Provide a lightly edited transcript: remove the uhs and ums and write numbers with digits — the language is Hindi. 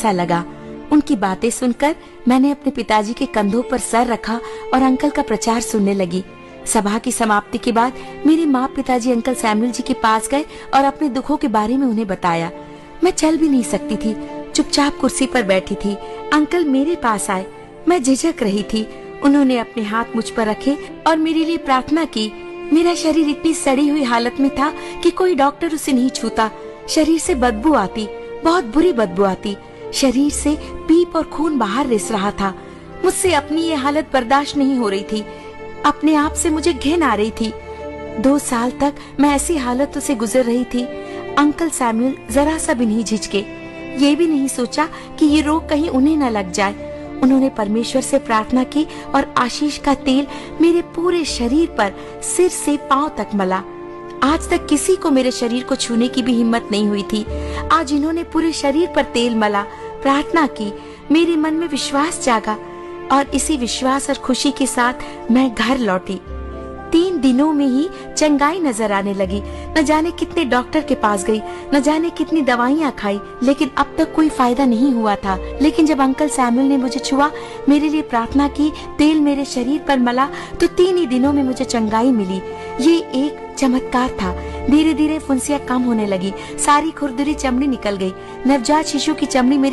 सा लगा। उनकी बातें सुनकर मैंने अपने पिताजी के कंधों पर सर रखा और अंकल का प्रचार सुनने लगी। सभा की समाप्ति के बाद मेरी माँ पिताजी अंकल सैमुअल जी के पास गए और अपने दुखों के बारे में उन्हें बताया। मैं चल भी नहीं सकती थी, चुपचाप कुर्सी पर बैठी थी। अंकल मेरे पास आए, मैं झिझक रही थी। उन्होंने अपने हाथ मुझ पर रखे और मेरे लिए प्रार्थना की। मेरा शरीर इतनी सड़ी हुई हालत में था कि कोई डॉक्टर उसे नहीं छूता। शरीर से बदबू आती, बहुत बुरी बदबू आती। शरीर से पीप और खून बाहर रिस रहा था। मुझसे अपनी ये हालत बर्दाश्त नहीं हो रही थी। अपने आप से मुझे घिन आ रही थी। 2 साल तक मैं ऐसी हालतों से गुजर रही थी। अंकल सैमुअल जरा सा भी नहीं झिझके। ये भी नहीं सोचा कि ये रोग कहीं उन्हें न लग जाए। उन्होंने परमेश्वर से प्रार्थना की और आशीष का तेल मेरे पूरे शरीर पर सिर से पांव तक मला। आज तक किसी को मेरे शरीर को छूने की भी हिम्मत नहीं हुई थी। आज इन्होंने पूरे शरीर पर तेल मला, प्रार्थना की। मेरे मन में विश्वास जागा और इसी विश्वास और खुशी के साथ मैं घर लौटी। 3 दिनों में ही चंगाई नजर आने लगी। न जाने कितने डॉक्टर के पास गई, न जाने कितनी दवाइयाँ खाई, लेकिन अब तक कोई फायदा नहीं हुआ था। लेकिन जब अंकल सैमुअल ने मुझे छुआ, मेरे लिए प्रार्थना की, तेल मेरे शरीर पर मला, तो 3 ही दिनों में मुझे चंगाई मिली। ये एक चमत्कार था। धीरे धीरे फुंसियाँ कम होने लगी, सारी खुरदुरी चमड़ी निकल गई। नवजात शिशु की चमड़ी मेरे